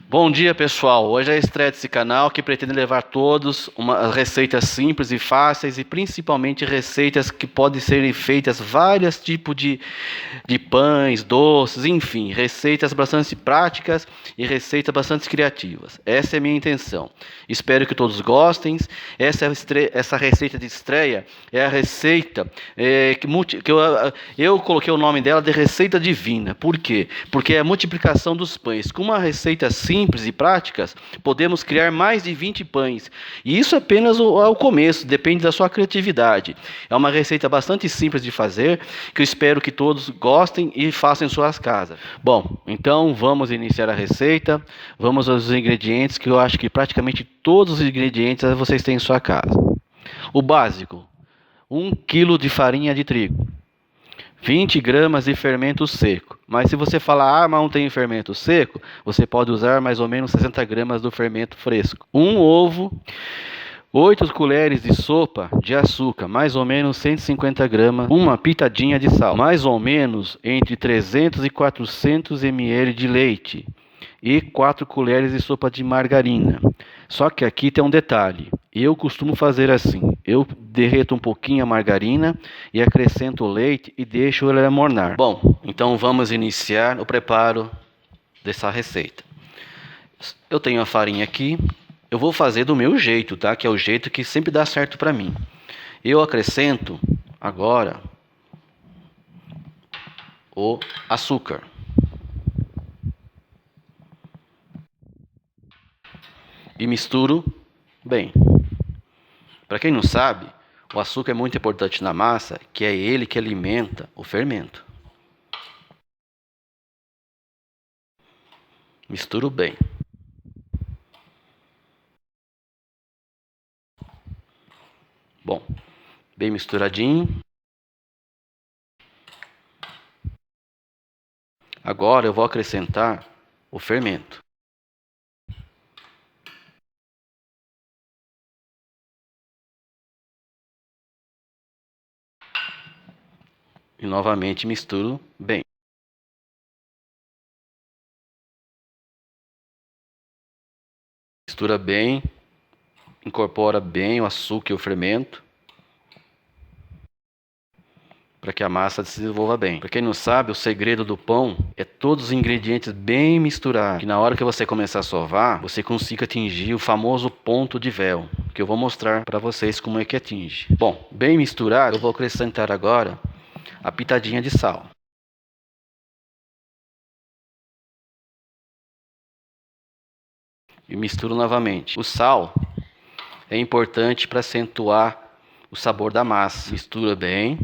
Bom dia, pessoal. Hoje é a estreia desse canal que pretende levar todos receitas simples e fáceis e principalmente receitas que podem ser feitas vários tipos de pães, doces, enfim, receitas bastante práticas e receitas bastante criativas. Essa é a minha intenção. Espero que todos gostem. Essa receita de estreia é a receita que eu coloquei o nome dela de receita divina. Por quê? Porque é a multiplicação dos pães. Com uma receita simples e práticas, podemos criar mais de 20 pães. E isso é apenas o começo, depende da sua criatividade. É uma receita bastante simples de fazer, que eu espero que todos gostem e façam em suas casas. Bom, então vamos iniciar a receita. Vamos aos ingredientes, que eu acho que praticamente todos os ingredientes vocês têm em sua casa. O básico: 1 kg de farinha de trigo, 20 gramas de fermento seco. Mas se você falar, mas não tem fermento seco, você pode usar mais ou menos 60 gramas do fermento fresco. Um ovo, 8 colheres de sopa de açúcar, mais ou menos 150 gramas, uma pitadinha de sal, mais ou menos entre 300 e 400 ml de leite e 4 colheres de sopa de margarina. Só que aqui tem um detalhe. Eu costumo fazer assim: eu derreto um pouquinho a margarina e acrescento o leite e deixo ele amornar. Bom, então vamos iniciar o preparo dessa receita. Eu tenho a farinha aqui. Eu vou fazer do meu jeito, tá? Que é o jeito que sempre dá certo para mim. Eu acrescento agora o açúcar. E misturo bem. Para quem não sabe, o açúcar é muito importante na massa, que é ele que alimenta o fermento. Misturo bem. Bom, bem misturadinho. Agora eu vou acrescentar o fermento. E novamente misturo bem. Mistura bem, incorpora bem o açúcar e o fermento, para que a massa se desenvolva bem. Para quem não sabe, o segredo do pão é todos os ingredientes bem misturados. Que na hora que você começar a sovar, você consiga atingir o famoso ponto de véu, que eu vou mostrar para vocês como é que atinge. Bom, bem misturado, eu vou acrescentar agora a pitadinha de sal. E misturo novamente. O sal é importante para acentuar o sabor da massa. Mistura bem.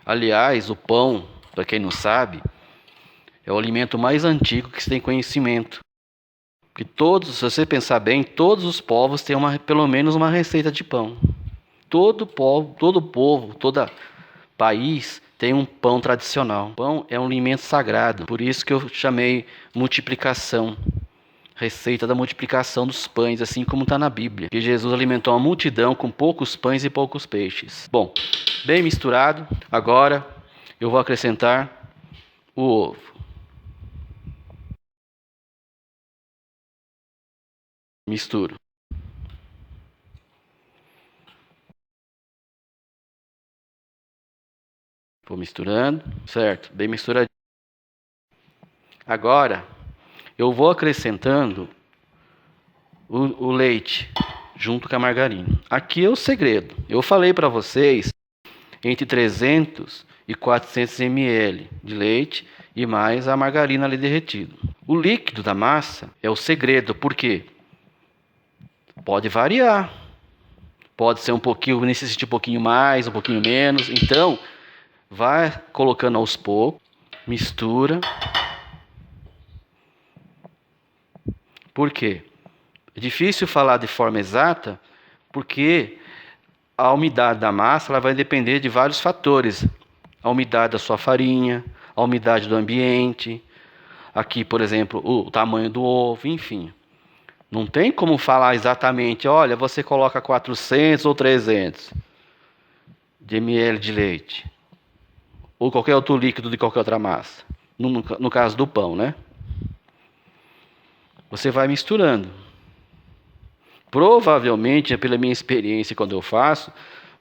Aliás, o pão, para quem não sabe, é o alimento mais antigo que se tem conhecimento. Porque todos, se você pensar bem, todos os povos têm pelo menos uma receita de pão. Todo povo, todo país tem um pão tradicional. O pão é um alimento sagrado, por isso que eu chamei multiplicação. Receita da multiplicação dos pães, assim como está na Bíblia. Que Jesus alimentou uma multidão com poucos pães e poucos peixes. Bom, bem misturado. Agora eu vou acrescentar o ovo. Misturo. Vou misturando, certo? Bem misturadinho. Agora eu vou acrescentando o leite junto com a margarina. Aqui é o segredo. Eu falei para vocês entre 300 e 400 ml de leite e mais a margarina ali derretida. O líquido da massa é o segredo, porque pode variar. Pode ser um pouquinho, necessite um pouquinho mais, um pouquinho menos. Então, vai colocando aos poucos, mistura. Por quê? É difícil falar de forma exata, porque a umidade da massa ela vai depender de vários fatores. A umidade da sua farinha, a umidade do ambiente, aqui, por exemplo, o tamanho do ovo, enfim. Não tem como falar exatamente, olha, você coloca 400 ou 300 de ml de leite, ou qualquer outro líquido de qualquer outra massa. no caso do pão, né? Você vai misturando. Provavelmente, pela minha experiência quando eu faço,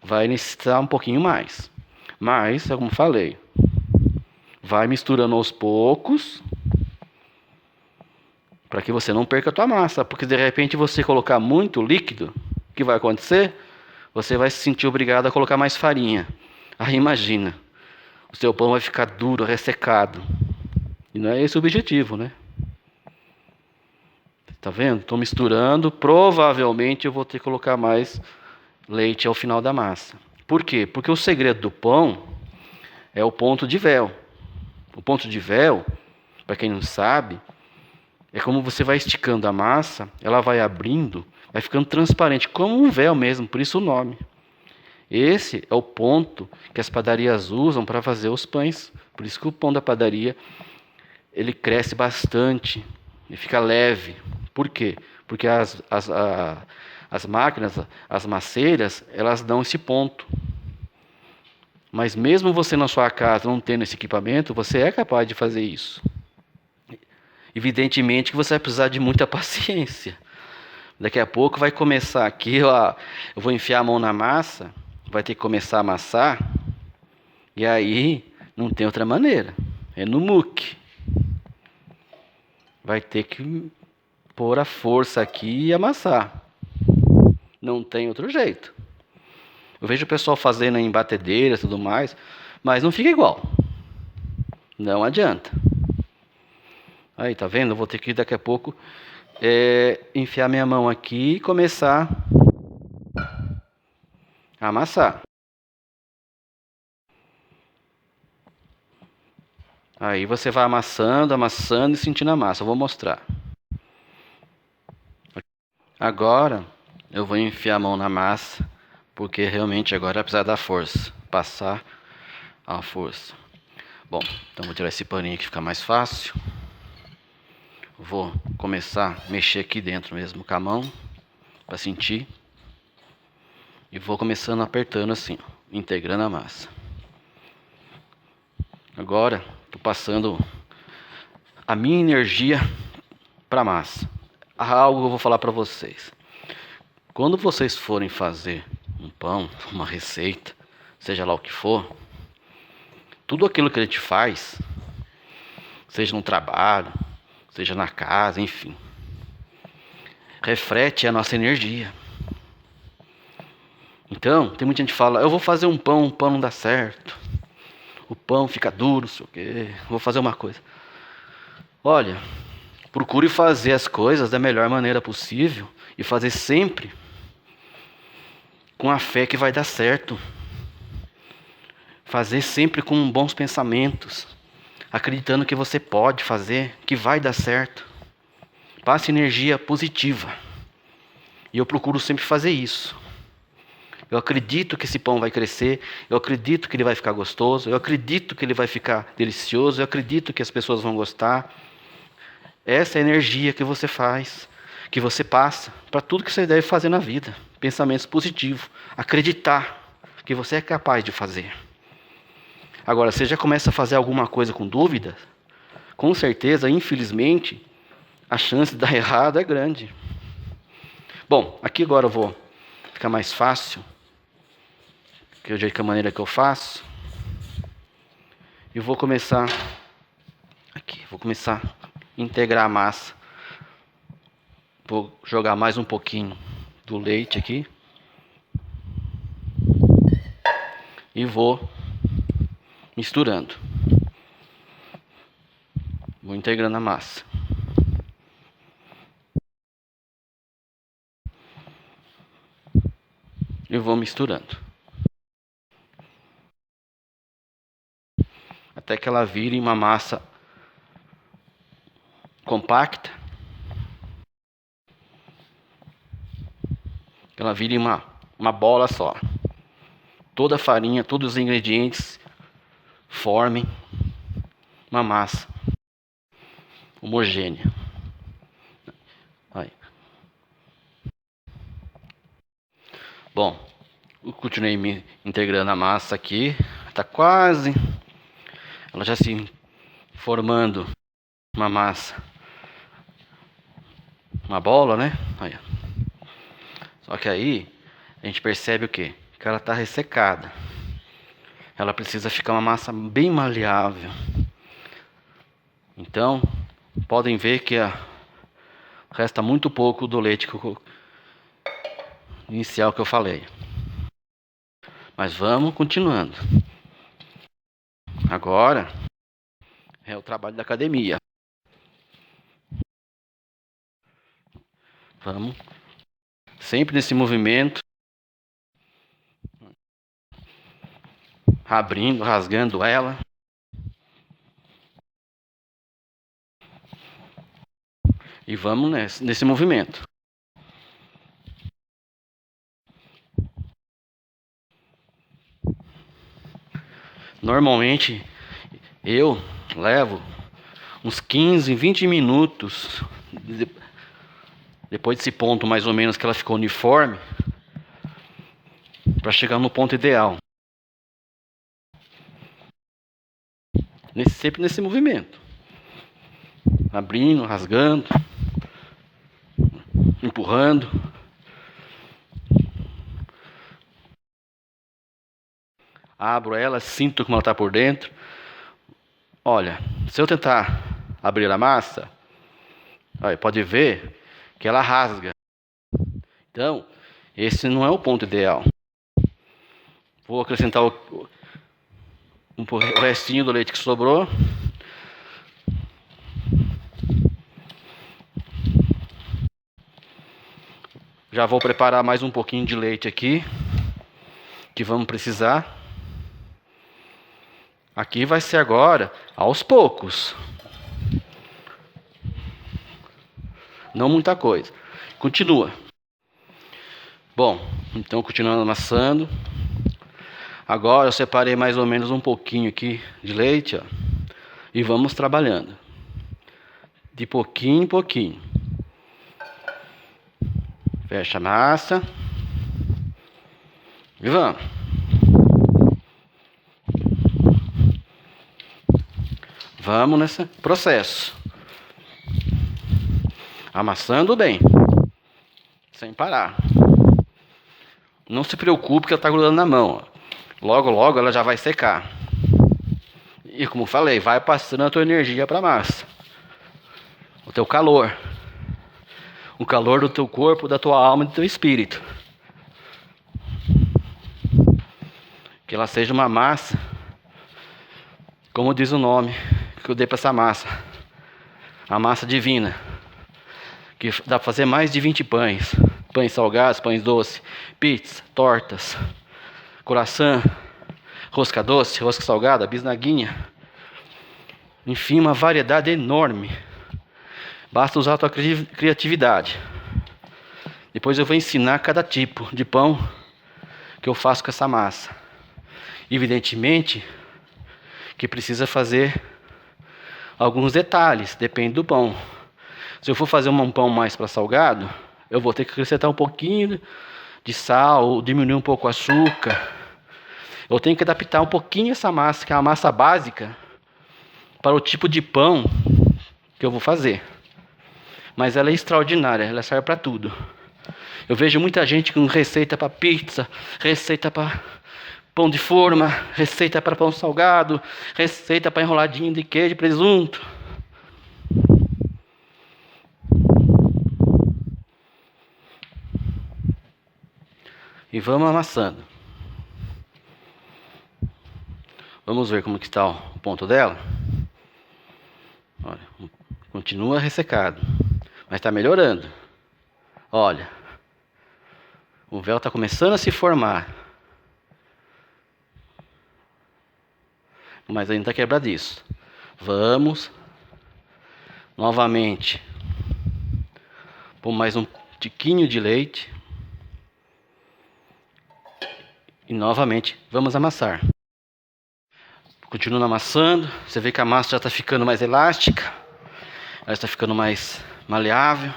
vai necessitar um pouquinho mais. Mas, como falei, vai misturando aos poucos, para que você não perca a tua massa. Porque de repente você colocar muito líquido, o que vai acontecer? Você vai se sentir obrigado a colocar mais farinha. Aí imagina, o seu pão vai ficar duro, ressecado. E não é esse o objetivo, né? Tá vendo? Estou misturando. Provavelmente eu vou ter que colocar mais leite ao final da massa. Por quê? Porque o segredo do pão é o ponto de véu. O ponto de véu, para quem não sabe, é como você vai esticando a massa, ela vai abrindo, vai ficando transparente, como um véu mesmo, por isso o nome. Esse é o ponto que as padarias usam para fazer os pães. Por isso que o pão da padaria, ele cresce bastante, ele fica leve. Por quê? Porque as máquinas, as maceiras, elas dão esse ponto. Mas mesmo você na sua casa não tendo esse equipamento, você é capaz de fazer isso. Evidentemente que você vai precisar de muita paciência. Daqui a pouco vai começar aqui, ó, eu vou enfiar a mão na massa, vai ter que começar a amassar, e aí não tem outra maneira. É no muque. Vai ter que pôr a força aqui e amassar. Não tem outro jeito. Eu vejo o pessoal fazendo em batedeiras e tudo mais, mas não fica igual. Não adianta. Aí, tá vendo? Eu vou ter que daqui a pouco enfiar minha mão aqui e começar a amassar. Aí você vai amassando, amassando e sentindo a massa. Eu vou mostrar. Agora eu vou enfiar a mão na massa, porque realmente agora vai precisar da força. Passar a força. Bom, então vou tirar esse paninho que fica mais fácil. Vou começar a mexer aqui dentro mesmo com a mão, para sentir. E vou começando apertando assim, ó, integrando a massa. Agora, estou passando a minha energia para a massa. Algo que eu vou falar para vocês. Quando vocês forem fazer um pão, uma receita, seja lá o que for, tudo aquilo que a gente faz, seja no trabalho, seja na casa, enfim, reflete a nossa energia. Então, tem muita gente que fala, eu vou fazer um pão, o pão não dá certo, o pão fica duro, não sei o quê, vou fazer uma coisa. Olha, procure fazer as coisas da melhor maneira possível e fazer sempre com a fé que vai dar certo. Fazer sempre com bons pensamentos, acreditando que você pode fazer, que vai dar certo. Passe energia positiva. E eu procuro sempre fazer isso. Eu acredito que esse pão vai crescer, eu acredito que ele vai ficar gostoso, eu acredito que ele vai ficar delicioso, eu acredito que as pessoas vão gostar. Essa é a energia que você faz, que você passa para tudo que você deve fazer na vida. Pensamentos positivos, acreditar que você é capaz de fazer. Agora, você já começa a fazer alguma coisa com dúvida, com certeza, infelizmente, a chance de dar errado é grande. Bom, aqui agora eu vou ficar mais fácil, que é a maneira que eu faço. E vou começar aqui, vou começar a integrar a massa. Vou jogar mais um pouquinho do leite aqui. E vou misturando. Vou integrando a massa. E vou misturando. Até que ela vire uma massa compacta. Que ela vire uma bola só. Toda a farinha, todos os ingredientes formem uma massa homogênea. Aí. Bom, eu continuei me integrando a massa aqui. Está quase. Ela já se formando uma massa, uma bola, né? Aí, só que aí a gente percebe o quê? Que ela está ressecada. Ela precisa ficar uma massa bem maleável. Então, podem ver que resta muito pouco do leite inicial que eu falei. Mas vamos continuando. Agora é o trabalho da academia. Vamos sempre nesse movimento, abrindo, rasgando ela. E vamos nesse movimento. Normalmente eu levo uns 15, 20 minutos depois desse ponto mais ou menos que ela ficou uniforme para chegar no ponto ideal. Sempre nesse movimento. Abrindo, rasgando, empurrando. Abro ela, sinto como ela está por dentro. Olha, se eu tentar abrir a massa, olha, pode ver que ela rasga. Então, esse não é o ponto ideal. Vou acrescentar o restinho do leite que sobrou. Já vou preparar mais um pouquinho de leite aqui, que vamos precisar. Aqui vai ser agora aos poucos. Não muita coisa. Continua. Bom, então continuando amassando. Agora eu separei mais ou menos um pouquinho aqui de leite, ó, e vamos trabalhando. De pouquinho em pouquinho. Fecha a massa. E vamos. Vamos nesse processo. Amassando bem. Sem parar. Não se preocupe que ela está grudando na mão. Ó. Logo, logo ela já vai secar. E como falei, vai passando a tua energia para a massa. O teu calor. O calor do teu corpo, da tua alma e do teu espírito. Que ela seja uma massa, como diz o nome que eu dei para essa massa. A massa divina. Que dá para fazer mais de 20 pães. Pães salgados, pães doces, pizza, tortas, croissant, rosca doce, rosca salgada, bisnaguinha. Enfim, uma variedade enorme. Basta usar a tua criatividade. Depois eu vou ensinar cada tipo de pão que eu faço com essa massa. Evidentemente que precisa fazer alguns detalhes, depende do pão. Se eu for fazer um pão mais para salgado, eu vou ter que acrescentar um pouquinho de sal, diminuir um pouco o açúcar. Eu tenho que adaptar um pouquinho essa massa, que é uma massa básica, para o tipo de pão que eu vou fazer. Mas ela é extraordinária, ela serve para tudo. Eu vejo muita gente com receita para pizza, receita para pão de forma, receita para pão salgado, receita para enroladinho de queijo e presunto. E vamos amassando. Vamos ver como que está o ponto dela. Olha, continua ressecado, mas está melhorando. Olha, o véu está começando a se formar, mas ainda está quebradiço. Vamos novamente pôr mais um tiquinho de leite. E novamente vamos amassar. Continuando amassando. Você vê que a massa já está ficando mais elástica. Ela está ficando mais maleável.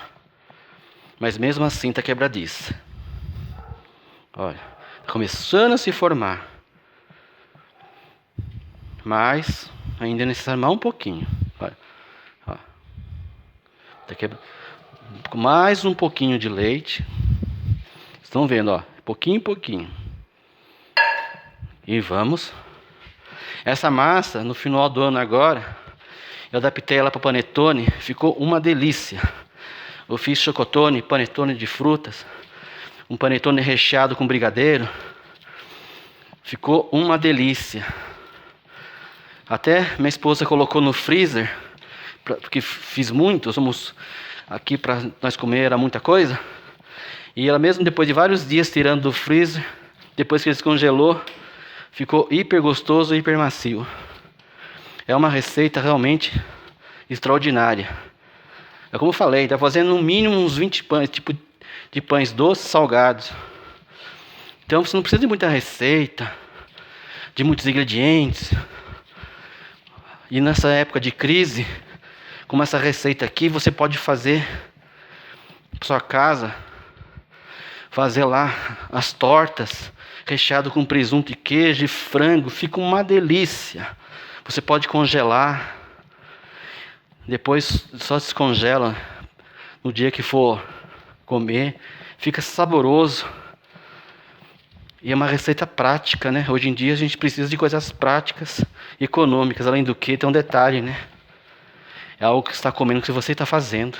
Mas mesmo assim está quebradiça. Olha, está começando a se formar. Mas Ainda é necessário mais um pouquinho. Olha, ó. Daqui mais um pouquinho de leite. Estão vendo, ó, pouquinho em pouquinho. E vamos. Essa massa, no final do ano agora, eu adaptei ela para panetone, ficou uma delícia. Eu fiz chocotone, panetone de frutas, um panetone recheado com brigadeiro. Ficou uma delícia. Até minha esposa colocou no freezer, porque fiz muito, somos aqui para nós comer, era muita coisa. E ela mesmo depois de vários dias tirando do freezer, depois que ele descongelou, ficou hiper gostoso e hiper macio. É uma receita realmente extraordinária. É como eu falei, está fazendo no mínimo uns 20 pães, tipo de pães doces, salgados. Então você não precisa de muita receita, de muitos ingredientes. E nessa época de crise, como essa receita aqui, você pode fazer para sua casa, fazer lá as tortas recheado com presunto e queijo e frango, fica uma delícia. Você pode congelar, depois só descongela no dia que for comer, fica saboroso. E é uma receita prática, né? Hoje em dia a gente precisa de coisas práticas e econômicas. Além do que, tem um detalhe, né? É algo que você está comendo que você está fazendo.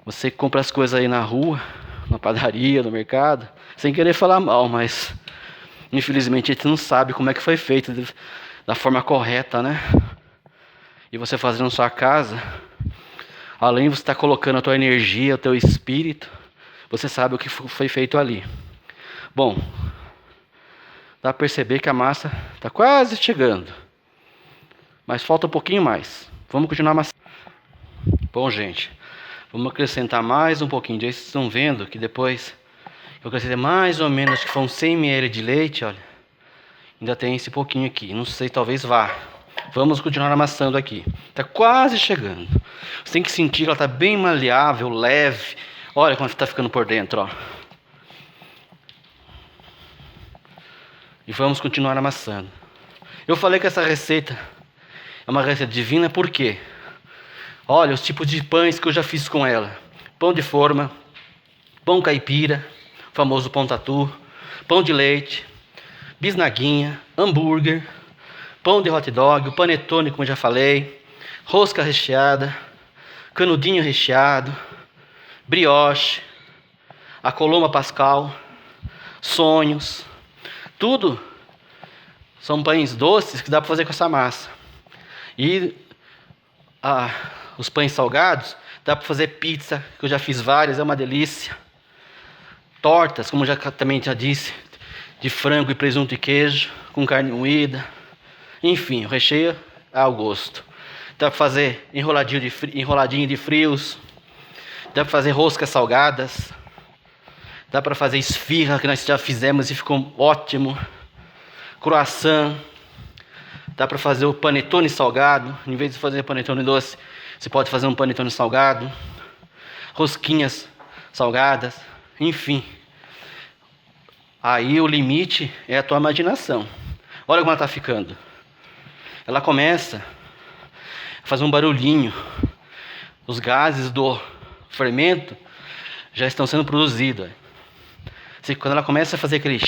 Você compra as coisas aí na rua, na padaria, no mercado, sem querer falar mal, mas infelizmente a gente não sabe como é que foi feito da forma correta, né? E você fazendo na sua casa, além de você estar colocando a tua energia, o teu espírito, você sabe o que foi feito ali. Bom, dá para perceber que a massa está quase chegando, mas falta um pouquinho mais. Vamos continuar amassando. Bom, gente, vamos acrescentar mais um pouquinho. Vocês estão vendo que depois eu acrescentei mais ou menos, acho que foi uns 100 ml de leite, olha. Ainda tem esse pouquinho aqui, não sei, talvez vá. Vamos continuar amassando aqui. Está quase chegando. Você tem que sentir que ela está bem maleável, leve. Olha como está ficando por dentro, ó. E vamos continuar amassando. Eu falei que essa receita é uma receita divina, por quê? Olha os tipos de pães que eu já fiz com ela. Pão de forma, pão caipira, famoso pão tatu, pão de leite, bisnaguinha, hambúrguer, pão de hot dog, o panetone, como eu já falei, rosca recheada, canudinho recheado, brioche, a coloma pascal, sonhos. Tudo são pães doces que dá para fazer com essa massa. E os pães salgados, dá para fazer pizza, que eu já fiz várias, é uma delícia. Tortas, como também já disse, de frango e presunto e queijo, com carne moída. Enfim, o recheio é ao gosto. Dá para fazer enroladinho de frios. Dá para fazer roscas salgadas. Dá para fazer esfirra, que nós já fizemos e ficou ótimo. Croissant. Dá para fazer o panetone salgado. Em vez de fazer panetone doce, você pode fazer um panetone salgado. Rosquinhas salgadas. Enfim. Aí o limite é a tua imaginação. Olha como ela está ficando. Ela começa a fazer um barulhinho. Os gases do fermento já estão sendo produzidos. Quando ela começa a fazer aquele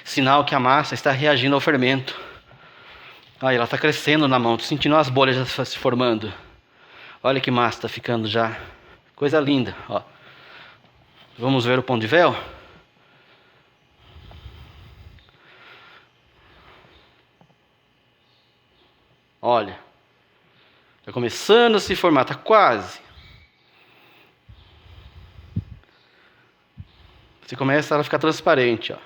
sinal que a massa está reagindo ao fermento. Aí ela está crescendo na mão, estou sentindo as bolhas já se formando. Olha que massa está ficando já. Coisa linda. Ó. Vamos ver o pão de véu? Olha. Está começando a se formar, está quase. Você começa a ficar transparente, ó.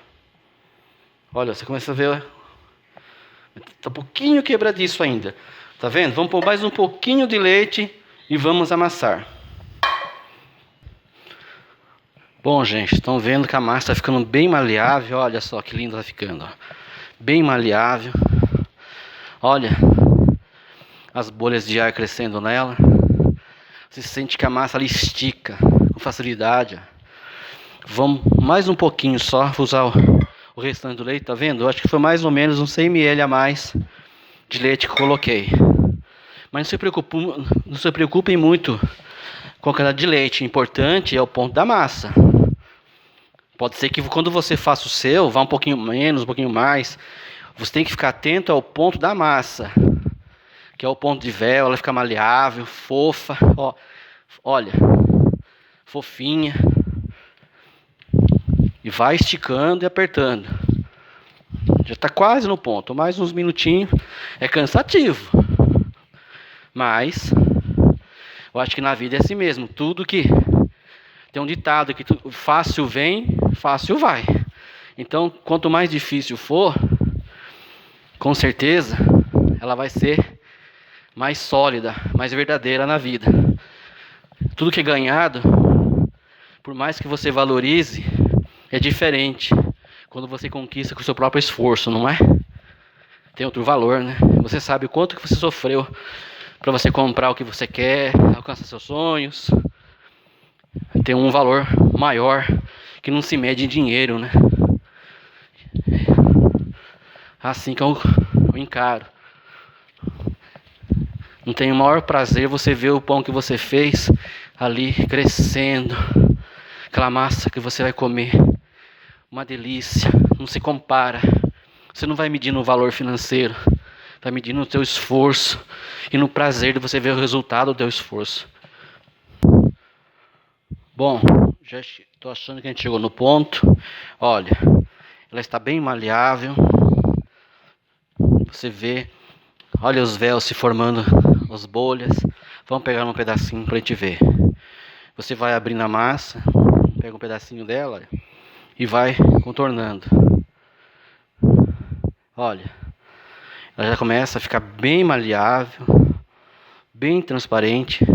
Olha, você começa a ver. Está um pouquinho quebradiço ainda. Tá vendo? Vamos pôr mais um pouquinho de leite e vamos amassar. Bom, gente, estão vendo que a massa está ficando bem maleável. Olha só que lindo está ficando, ó. Bem maleável. Olha as bolhas de ar crescendo nela. Você sente que a massa ali estica com facilidade, ó. Vamos mais um pouquinho só, vou usar o restante do leite, tá vendo? Eu acho que foi mais ou menos uns 100 ml a mais de leite que eu coloquei. Mas não se preocupem muito com a quantidade de leite. O importante é o ponto da massa. Pode ser que quando você faça o seu, vá um pouquinho menos, um pouquinho mais. Você tem que ficar atento ao ponto da massa, que é o ponto de véu. Ela fica maleável, fofa. Ó, olha, fofinha. E vai esticando e apertando. Já está quase no ponto. Mais uns minutinhos. É cansativo. Mas eu acho que na vida é assim mesmo. Tudo que tem um ditado que fácil vem, fácil vai. Então, quanto mais difícil for, com certeza, ela vai ser mais sólida, mais verdadeira na vida. Tudo que é ganhado, por mais que você valorize, é diferente quando você conquista com o seu próprio esforço, não é? Tem outro valor, né? Você sabe o quanto que você sofreu para você comprar o que você quer, alcançar seus sonhos. Tem um valor maior que não se mede em dinheiro, né? Assim que eu encaro. Não tem o maior prazer você ver o pão que você fez ali crescendo, aquela massa que você vai comer, uma delícia, não se compara. Você não vai medir no valor financeiro, vai medir no teu esforço e no prazer de você ver o resultado do teu esforço. Bom, já estou achando que a gente chegou no ponto. Olha, ela está bem maleável. Você vê, olha os véus se formando, as bolhas. Vamos pegar um pedacinho para a gente ver. Você vai abrindo a massa, pega um pedacinho dela e vai contornando. Olha, ela já começa a ficar bem maleável, bem transparente.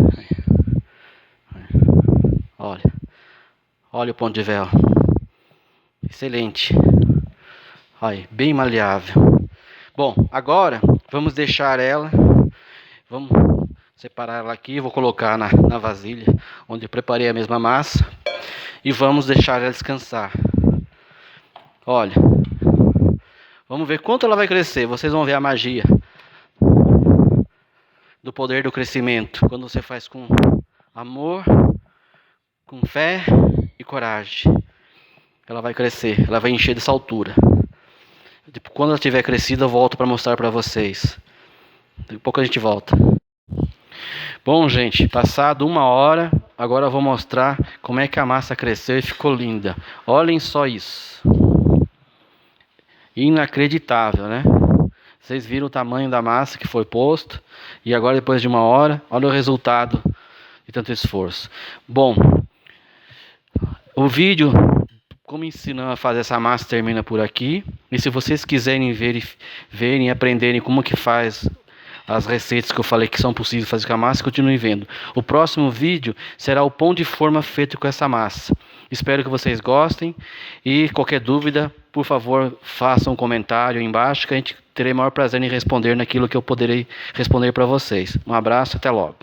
Olha o ponto de véu. Excelente. Olha, bem maleável. Bom, agora vamos deixar ela. Vamos separar ela aqui. Vou colocar na vasilha onde eu preparei a mesma massa. E vamos deixar ela descansar. Olha. Vamos ver quanto ela vai crescer. Vocês vão ver a magia do poder do crescimento. Quando você faz com amor, com fé e coragem, ela vai crescer. Ela vai encher dessa altura. Quando ela tiver crescida, eu volto para mostrar para vocês. Daqui a pouco a gente volta. Bom, gente, passado 1 hora, agora eu vou mostrar como é que a massa cresceu e ficou linda. Olhem só isso. Inacreditável, né? Vocês viram o tamanho da massa que foi posto. E agora, depois de 1 hora, olha o resultado de tanto esforço. Bom, o vídeo como ensinando a fazer essa massa termina por aqui. E se vocês quiserem verem e aprenderem como que faz as receitas que eu falei que são possíveis fazer com a massa, continuem vendo. O próximo vídeo será o pão de forma feito com essa massa. Espero que vocês gostem. E qualquer dúvida, por favor, façam um comentário aí embaixo, que a gente terá o maior prazer em responder naquilo que eu poderei responder para vocês. Um abraço, até logo.